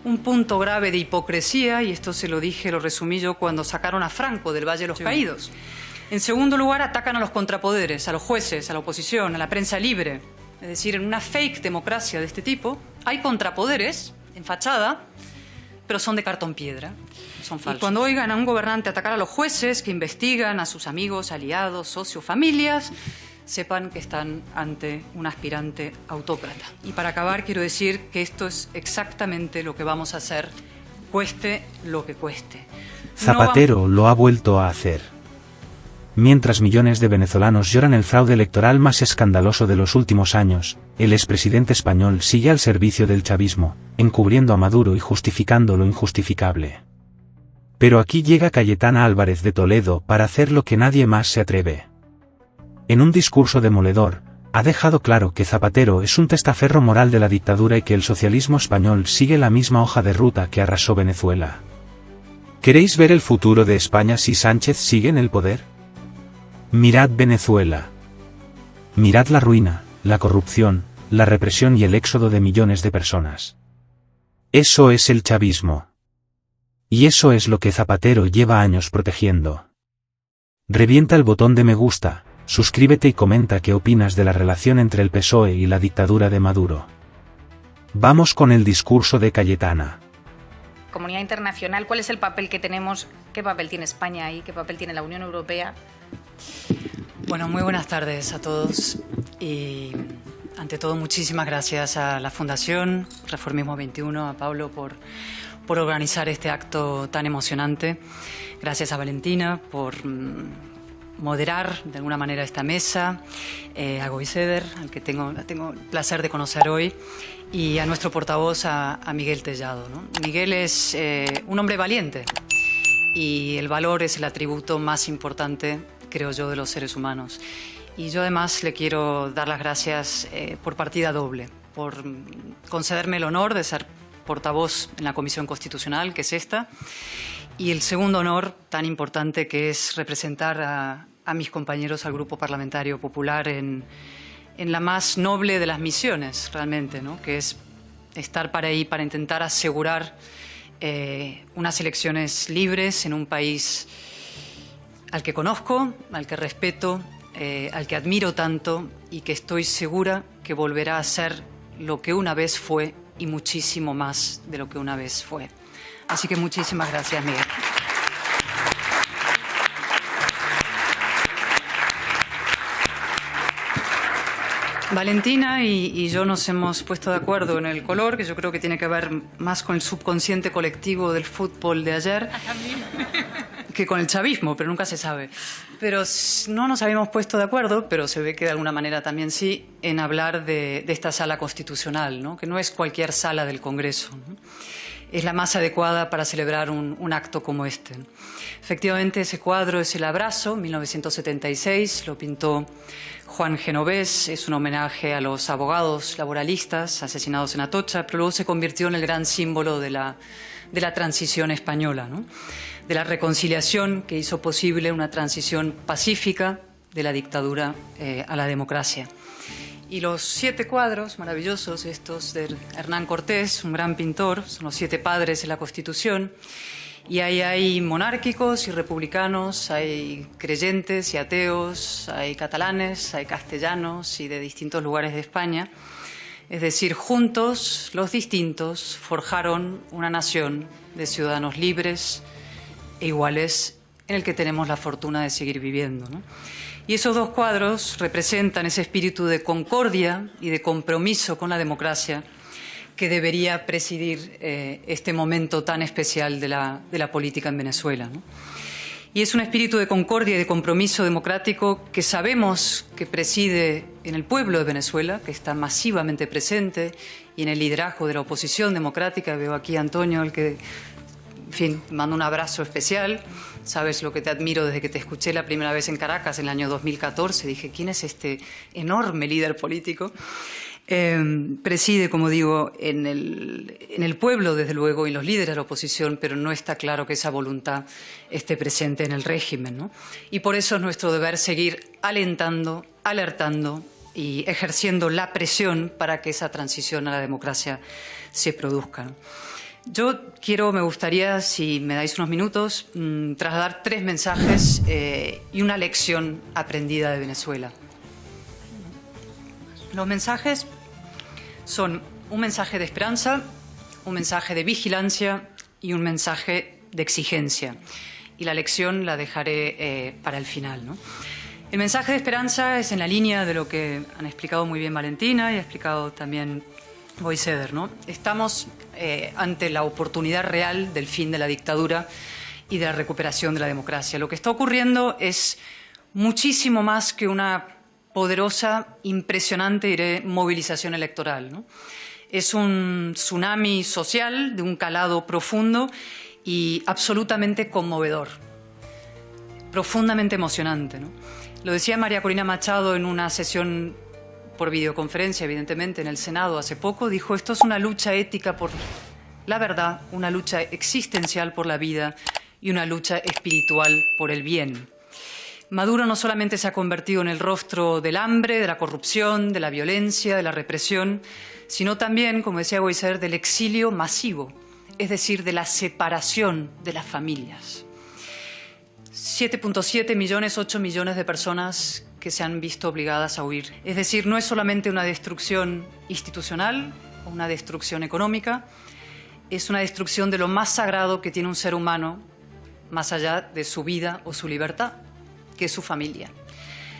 un punto grave de hipocresía, y esto se lo dije, lo resumí yo cuando sacaron a Franco del Valle de los Caídos. En segundo lugar, atacan a los contrapoderes, a los jueces, a la oposición, a la prensa libre. Es decir, en una fake democracia de este tipo hay contrapoderes en fachada, pero son de cartón piedra, son falsos. Y cuando oigan a un gobernante atacar a los jueces que investigan a sus amigos, aliados, socios, familias, sepan que están ante un aspirante autócrata. Y para acabar, quiero decir que esto es exactamente lo que vamos a hacer, cueste lo que cueste. Zapatero lo ha vuelto a hacer. Mientras millones de venezolanos lloran el fraude electoral más escandaloso de los últimos años, el expresidente español sigue al servicio del chavismo, encubriendo a Maduro y justificando lo injustificable. Pero aquí llega Cayetana Álvarez de Toledo para hacer lo que nadie más se atreve. En un discurso demoledor, ha dejado claro que Zapatero es un testaferro moral de la dictadura y que el socialismo español sigue la misma hoja de ruta que arrasó Venezuela. ¿Queréis ver el futuro de España si Sánchez sigue en el poder? Mirad Venezuela. Mirad la ruina, la corrupción, la represión y el éxodo de millones de personas. Eso es el chavismo. Y eso es lo que Zapatero lleva años protegiendo. Revienta el botón de me gusta, suscríbete y comenta qué opinas de la relación entre el PSOE y la dictadura de Maduro. Vamos con el discurso de Cayetana. Comunidad internacional, ¿cuál es el papel que tenemos? ¿Qué papel tiene España ahí? ¿Qué papel tiene la Unión Europea? Bueno, muy buenas tardes a todos y ante todo muchísimas gracias a la Fundación Reformismo 21, a Pablo por organizar este acto tan emocionante. Gracias a Valentina por moderar de alguna manera esta mesa, a Goiseder, al que tengo el placer de conocer hoy, y a nuestro portavoz, a Miguel Tellado, ¿no? Miguel es un hombre valiente y el valor es el atributo más importante, creo yo, de los seres humanos. Y yo además le quiero dar las gracias por partida doble, por concederme el honor de ser portavoz en la Comisión Constitucional, que es esta, y el segundo honor tan importante que es representar a mis compañeros al Grupo Parlamentario Popular en la más noble de las misiones, realmente, ¿no? Que es estar para ahí, para intentar asegurar unas elecciones libres en un país al que conozco, al que respeto, al que admiro tanto y que estoy segura que volverá a ser lo que una vez fue y muchísimo más de lo que una vez fue. Así que muchísimas gracias, Miguel. Valentina y yo nos hemos puesto de acuerdo en el color, que yo creo que tiene que ver más con el subconsciente colectivo del fútbol de ayer que con el chavismo, pero nunca se sabe. Pero no nos habíamos puesto de acuerdo, pero se ve que de alguna manera también sí, en hablar de esta sala constitucional, ¿no? Que no es cualquier sala del Congreso, ¿no? Es la más adecuada para celebrar un acto como este. Efectivamente, ese cuadro es El Abrazo, 1976, lo pintó Juan Genovés, es un homenaje a los abogados laboralistas asesinados en Atocha, pero luego se convirtió en el gran símbolo de la transición española, ¿no? De la reconciliación que hizo posible una transición pacífica de la dictadura a la democracia. Y los 7 cuadros maravillosos, estos de Hernán Cortés, un gran pintor, son los 7 padres de la Constitución, y ahí hay monárquicos y republicanos, hay creyentes y ateos, hay catalanes, hay castellanos y de distintos lugares de España. Es decir, juntos, los distintos forjaron una nación de ciudadanos libres e iguales en el que tenemos la fortuna de seguir viviendo, ¿no? Y esos 2 cuadros representan ese espíritu de concordia y de compromiso con la democracia que debería presidir este momento tan especial de la política en Venezuela, ¿no? Y es un espíritu de concordia y de compromiso democrático que sabemos que preside en el pueblo de Venezuela, que está masivamente presente, y en el liderazgo de la oposición democrática. Veo aquí a Antonio, al que, en fin, mando un abrazo especial. Sabes lo que te admiro desde que te escuché la primera vez en Caracas en el año 2014. Dije, ¿quién es este enorme líder político? Preside, como digo, en el pueblo, desde luego, y los líderes de la oposición, pero no está claro que esa voluntad esté presente en el régimen, ¿no? Y por eso es nuestro deber seguir alentando, alertando y ejerciendo la presión para que esa transición a la democracia se produzca. Me gustaría, si me dais unos minutos, trasladar 3 mensajes y una lección aprendida de Venezuela. Los mensajes son un mensaje de esperanza, un mensaje de vigilancia y un mensaje de exigencia. Y la lección la dejaré para el final, ¿no? El mensaje de esperanza es en la línea de lo que han explicado muy bien Valentina y ha explicado también Boiseder, ¿no? Estamos ante la oportunidad real del fin de la dictadura y de la recuperación de la democracia. Lo que está ocurriendo es muchísimo más que una poderosa, impresionante, diré, movilización electoral, ¿no? Es un tsunami social de un calado profundo y absolutamente conmovedor, profundamente emocionante, ¿no? Lo decía María Corina Machado en una sesión por videoconferencia, evidentemente, en el Senado hace poco. Dijo: esto es una lucha ética por la verdad, una lucha existencial por la vida y una lucha espiritual por el bien. Maduro no solamente se ha convertido en el rostro del hambre, de la corrupción, de la violencia, de la represión, sino también, como decía Boiseder, del exilio masivo, es decir, de la separación de las familias. 7.7 millones, 8 millones de personas que se han visto obligadas a huir. Es decir, no es solamente una destrucción institucional o una destrucción económica, es una destrucción de lo más sagrado que tiene un ser humano, más allá de su vida o su libertad, que es su familia.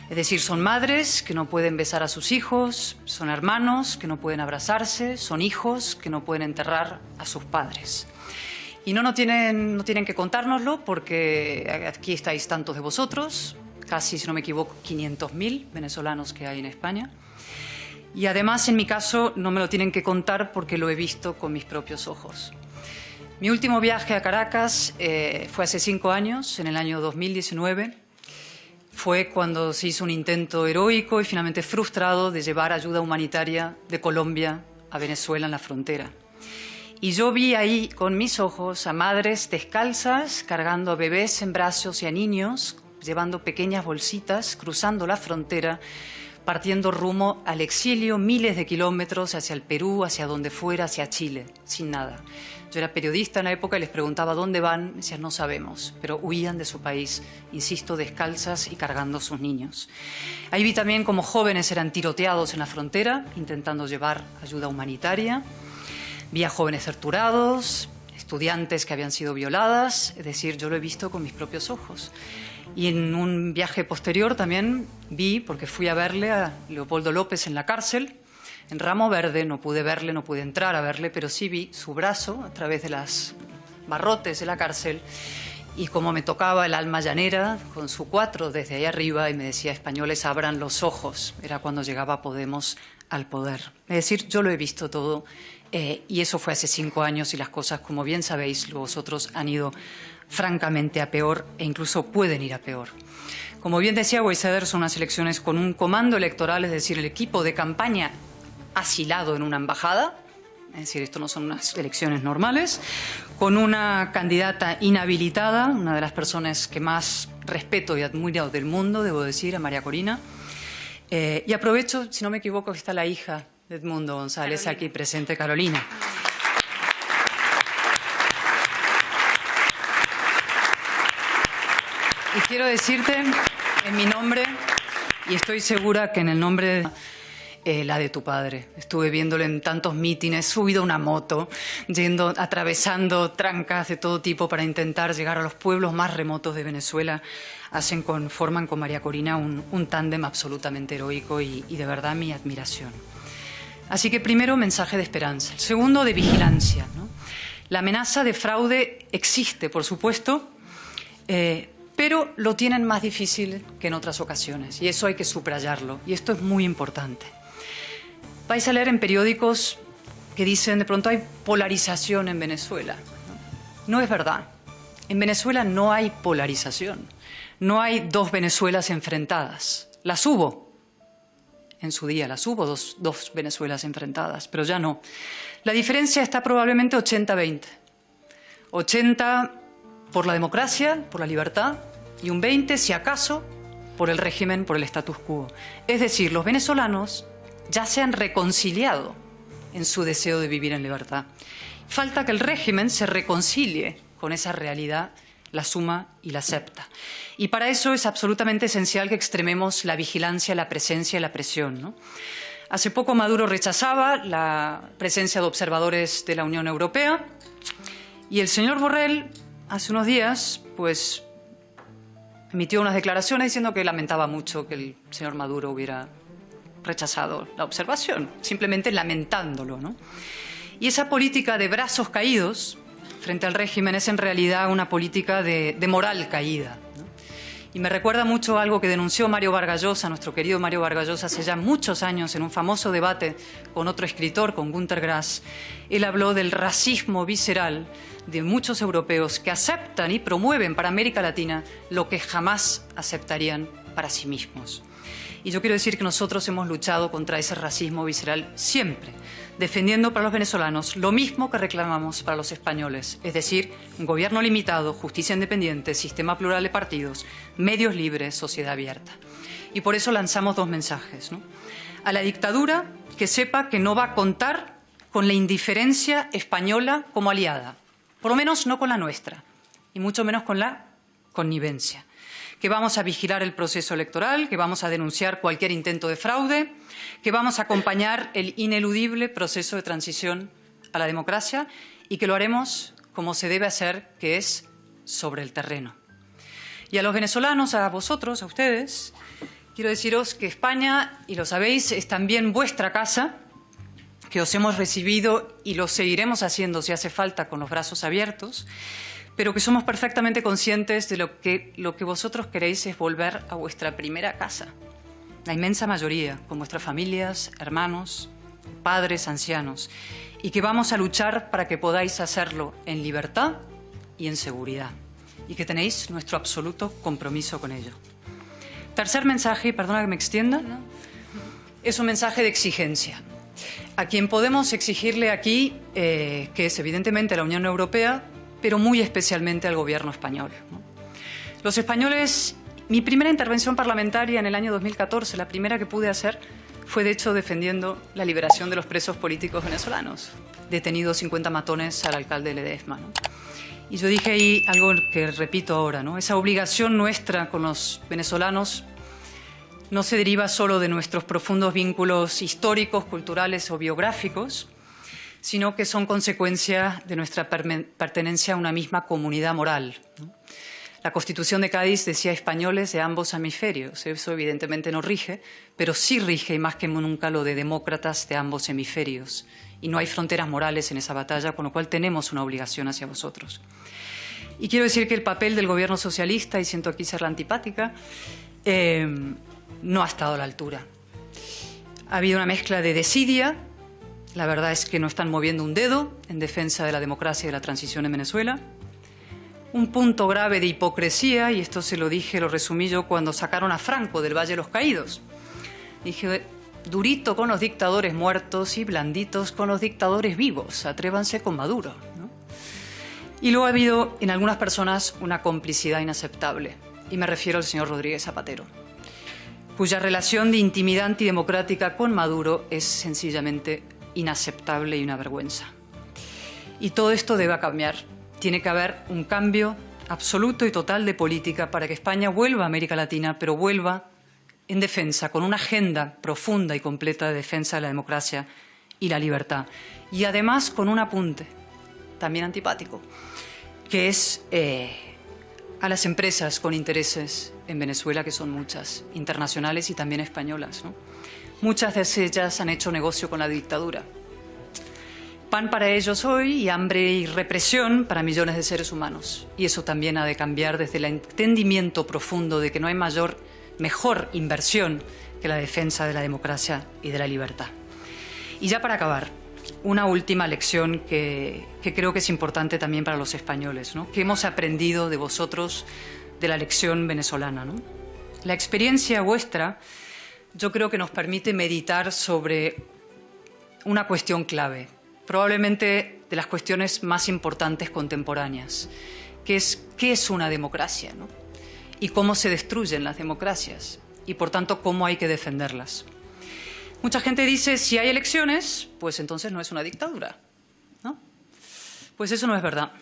Es decir, son madres que no pueden besar a sus hijos, son hermanos que no pueden abrazarse, son hijos que no pueden enterrar a sus padres. Y no tienen que contárnoslo, porque aquí estáis tantos de vosotros, casi, si no me equivoco, 500.000 venezolanos que hay en España. Y además, en mi caso, no me lo tienen que contar porque lo he visto con mis propios ojos. Mi último viaje a Caracas fue hace 5 años, en el año 2019. Fue cuando se hizo un intento heroico y finalmente frustrado de llevar ayuda humanitaria de Colombia a Venezuela en la frontera. Y yo vi ahí con mis ojos a madres descalzas cargando a bebés en brazos y a niños, llevando pequeñas bolsitas, cruzando la frontera, partiendo rumbo al exilio, miles de kilómetros hacia el Perú, hacia donde fuera, hacia Chile, sin nada. Yo era periodista en la época y les preguntaba dónde van, me decían no sabemos, pero huían de su país, insisto, descalzas y cargando a sus niños. Ahí vi también cómo jóvenes eran tiroteados en la frontera, intentando llevar ayuda humanitaria. Vi a jóvenes torturados, estudiantes que habían sido violadas, es decir, yo lo he visto con mis propios ojos. Y en un viaje posterior también vi, porque fui a verle a Leopoldo López en la cárcel, en Ramo Verde, no pude verle, no pude entrar a verle, pero sí vi su brazo a través de las barrotes de la cárcel y cómo me tocaba el alma llanera con su 4 desde ahí arriba y me decía: españoles, abran los ojos. Era cuando llegaba Podemos al poder. Es decir, yo lo he visto todo y eso fue hace 5 años y las cosas, como bien sabéis vosotros, han ido francamente a peor e incluso pueden ir a peor. Como bien decía Boiseder, son unas elecciones con un comando electoral, es decir, el equipo de campaña asilado en una embajada, es decir, esto no son unas elecciones normales, con una candidata inhabilitada, una de las personas que más respeto y admiro del mundo, debo decir, a María Corina. Y aprovecho, si no me equivoco, que está la hija de Edmundo González, Carolina, aquí presente, Carolina. Y quiero decirte, en mi nombre, y estoy segura que en el nombre de la de tu padre. Estuve viéndolo en tantos mítines, subido a una moto, atravesando trancas de todo tipo para intentar llegar a los pueblos más remotos de Venezuela. Forman con María Corina un tándem absolutamente heroico y de verdad mi admiración. Así que primero, mensaje de esperanza. El segundo, de vigilancia, ¿no? La amenaza de fraude existe, por supuesto, pero lo tienen más difícil que en otras ocasiones y eso hay que subrayarlo y esto es muy importante. Vais a leer en periódicos que dicen de pronto hay polarización en Venezuela. No es verdad. En Venezuela no hay polarización. No hay 2 Venezuelas enfrentadas. Las hubo. En su día las hubo, dos Venezuelas enfrentadas, pero ya no. La diferencia está probablemente 80-20. 80 por la democracia, por la libertad, y un 20, si acaso, por el régimen, por el status quo. Es decir, los venezolanos ya se han reconciliado en su deseo de vivir en libertad. Falta que el régimen se reconcilie con esa realidad, la suma y la acepta. Y para eso es absolutamente esencial que extrememos la vigilancia, la presencia y la presión, ¿no? Hace poco Maduro rechazaba la presencia de observadores de la Unión Europea y el señor Borrell, hace unos días, pues emitió unas declaraciones diciendo que lamentaba mucho que el señor Maduro hubiera rechazado la observación, simplemente lamentándolo, ¿no? Y esa política de brazos caídos frente al régimen es en realidad una política de moral caída, ¿no? Y me recuerda mucho algo que denunció Mario Vargas Llosa, nuestro querido Mario Vargas Llosa, hace ya muchos años en un famoso debate con otro escritor, con Günter Grass. Él habló del racismo visceral de muchos europeos que aceptan y promueven para América Latina lo que jamás aceptarían para sí mismos. Y yo quiero decir que nosotros hemos luchado contra ese racismo visceral siempre, defendiendo para los venezolanos lo mismo que reclamamos para los españoles, es decir, un gobierno limitado, justicia independiente, sistema plural de partidos, medios libres, sociedad abierta. Y por eso lanzamos dos mensajes, ¿no? A la dictadura, que sepa que no va a contar con la indiferencia española como aliada, por lo menos no con la nuestra, y mucho menos con la connivencia. Que vamos a vigilar el proceso electoral, que vamos a denunciar cualquier intento de fraude, que vamos a acompañar el ineludible proceso de transición a la democracia y que lo haremos como se debe hacer, que es sobre el terreno. Y a los venezolanos, a vosotros, a ustedes, quiero deciros que España, y lo sabéis, es también vuestra casa, que os hemos recibido y lo seguiremos haciendo si hace falta con los brazos abiertos, pero que somos perfectamente conscientes de lo que vosotros queréis es volver a vuestra primera casa. La inmensa mayoría, con vuestras familias, hermanos, padres, ancianos, y que vamos a luchar para que podáis hacerlo en libertad y en seguridad, y que tenéis nuestro absoluto compromiso con ello. Tercer mensaje, y perdona que me extienda, es un mensaje de exigencia. A quien podemos exigirle aquí, que es evidentemente la Unión Europea, pero muy especialmente al gobierno español, ¿no? Los españoles, mi primera intervención parlamentaria en el año 2014, la primera que pude hacer, fue de hecho defendiendo la liberación de los presos políticos venezolanos, detenidos 50 matones al alcalde de Ledesma, ¿no? Y yo dije ahí algo que repito ahora, ¿no? Esa obligación nuestra con los venezolanos no se deriva solo de nuestros profundos vínculos históricos, culturales o biográficos, sino que son consecuencia de nuestra pertenencia a una misma comunidad moral, ¿no? La Constitución de Cádiz decía españoles de ambos hemisferios. Eso evidentemente no rige, pero sí rige, y más que nunca, lo de demócratas de ambos hemisferios. Y no hay fronteras morales en esa batalla, con lo cual tenemos una obligación hacia vosotros. Y quiero decir que el papel del gobierno socialista, y siento aquí ser la antipática, no ha estado a la altura. Ha habido una mezcla de desidia. La verdad es que no están moviendo un dedo en defensa de la democracia y de la transición en Venezuela. Un punto grave de hipocresía, y esto se lo dije, lo resumí yo cuando sacaron a Franco del Valle de los Caídos. Dije, durito con los dictadores muertos y blanditos con los dictadores vivos. Atrévanse con Maduro, ¿no? Y luego ha habido en algunas personas una complicidad inaceptable. Y me refiero al señor Rodríguez Zapatero, cuya relación de intimidad antidemocrática con Maduro es sencillamente inaceptable y una vergüenza. Y todo esto debe cambiar. Tiene que haber un cambio absoluto y total de política para que España vuelva a América Latina, pero vuelva en defensa, con una agenda profunda y completa de defensa de la democracia y la libertad. Y además con un apunte, también antipático, que es a las empresas con intereses en Venezuela, que son muchas, internacionales y también españolas, ¿no? Muchas de ellas han hecho negocio con la dictadura. Pan para ellos hoy y hambre y represión para millones de seres humanos. Y eso también ha de cambiar desde el entendimiento profundo de que no hay mejor inversión que la defensa de la democracia y de la libertad. Y ya para acabar, una última lección que creo que es importante también para los españoles, ¿no? Que hemos aprendido de vosotros de la lección venezolana, ¿no? La experiencia vuestra, yo creo que nos permite meditar sobre una cuestión clave, probablemente de las cuestiones más importantes contemporáneas, que es ¿qué es una democracia, ¿no? Y cómo se destruyen las democracias, y por tanto cómo hay que defenderlas. Mucha gente dice, si hay elecciones, pues entonces no es una dictadura, ¿no? Pues eso no es verdad.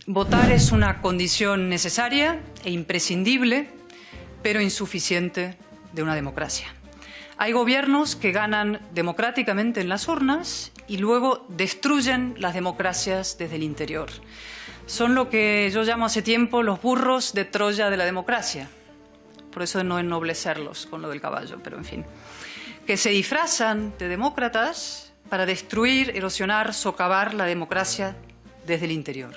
Votar es una condición necesaria e imprescindible, pero insuficiente de una democracia. Hay gobiernos que ganan democráticamente en las urnas y luego destruyen las democracias desde el interior. Son lo que yo llamo hace tiempo los burros de Troya de la democracia. Por eso de no ennoblecerlos con lo del caballo, pero en fin. Que se disfrazan de demócratas para destruir, erosionar, socavar la democracia desde el interior.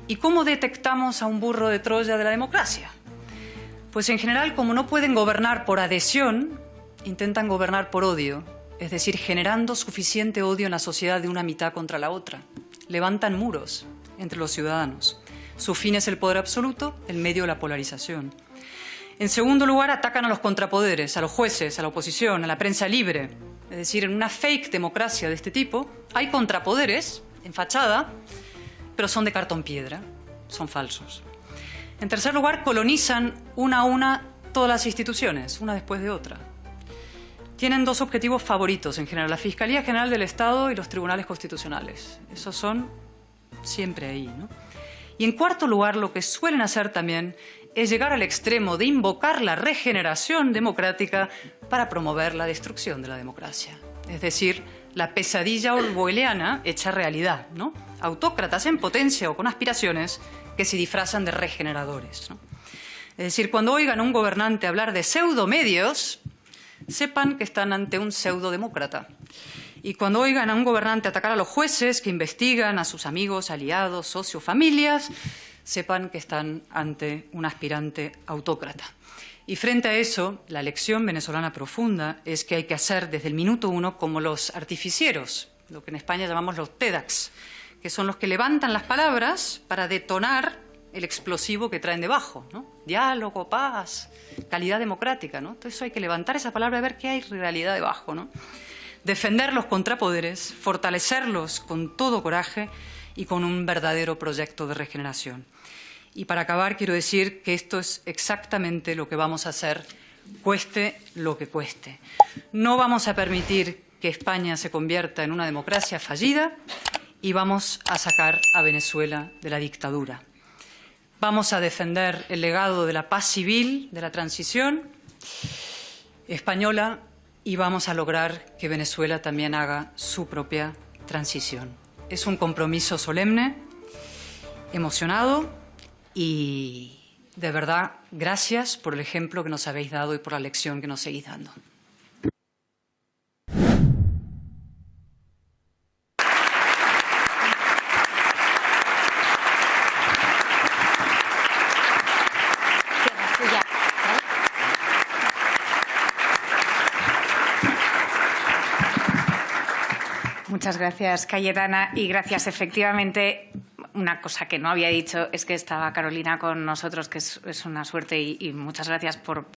¿Y cómo detectamos a un burro de Troya de la democracia? Pues en general, como no pueden gobernar por adhesión, intentan gobernar por odio, es decir, generando suficiente odio en la sociedad de una mitad contra la otra. Levantan muros entre los ciudadanos. Su fin es el poder absoluto, el medio la polarización. En segundo lugar, atacan a los contrapoderes, a los jueces, a la oposición, a la prensa libre. Es decir, en una fake democracia de este tipo hay contrapoderes en fachada, pero son de cartón piedra, son falsos. En tercer lugar, colonizan una a una todas las instituciones, una después de otra. Tienen dos objetivos favoritos en general, la Fiscalía General del Estado y los tribunales constitucionales. Esos son siempre ahí, ¿no? Y en cuarto lugar, lo que suelen hacer también es llegar al extremo de invocar la regeneración democrática para promover la destrucción de la democracia. Es decir, la pesadilla orwelliana hecha realidad, ¿no? Autócratas en potencia o con aspiraciones que se disfrazan de regeneradores, ¿no? Es decir, cuando oigan a un gobernante hablar de pseudomedios, sepan que están ante un pseudodemócrata. Y cuando oigan a un gobernante atacar a los jueces que investigan a sus amigos, aliados, socios, familias, sepan que están ante un aspirante autócrata. Y frente a eso, la lección venezolana profunda es que hay que hacer desde el minuto uno como los artificieros, lo que en España llamamos los TEDx, que son los que levantan las palabras para detonar el explosivo que traen debajo, ¿no? Diálogo, paz, calidad democrática, ¿no? Entonces hay que levantar esa palabra y ver qué hay en realidad debajo, ¿no? Defender los contrapoderes, fortalecerlos con todo coraje y con un verdadero proyecto de regeneración. Y para acabar quiero decir que esto es exactamente lo que vamos a hacer, cueste lo que cueste. No vamos a permitir que España se convierta en una democracia fallida y vamos a sacar a Venezuela de la dictadura. Vamos a defender el legado de la paz civil, de la transición española y vamos a lograr que Venezuela también haga su propia transición. Es un compromiso solemne, emocionado y, de verdad, gracias por el ejemplo que nos habéis dado y por la lección que nos seguís dando. Muchas gracias, Cayetana, y gracias. Efectivamente, una cosa que no había dicho es que estaba Carolina con nosotros, que es una suerte, y muchas gracias por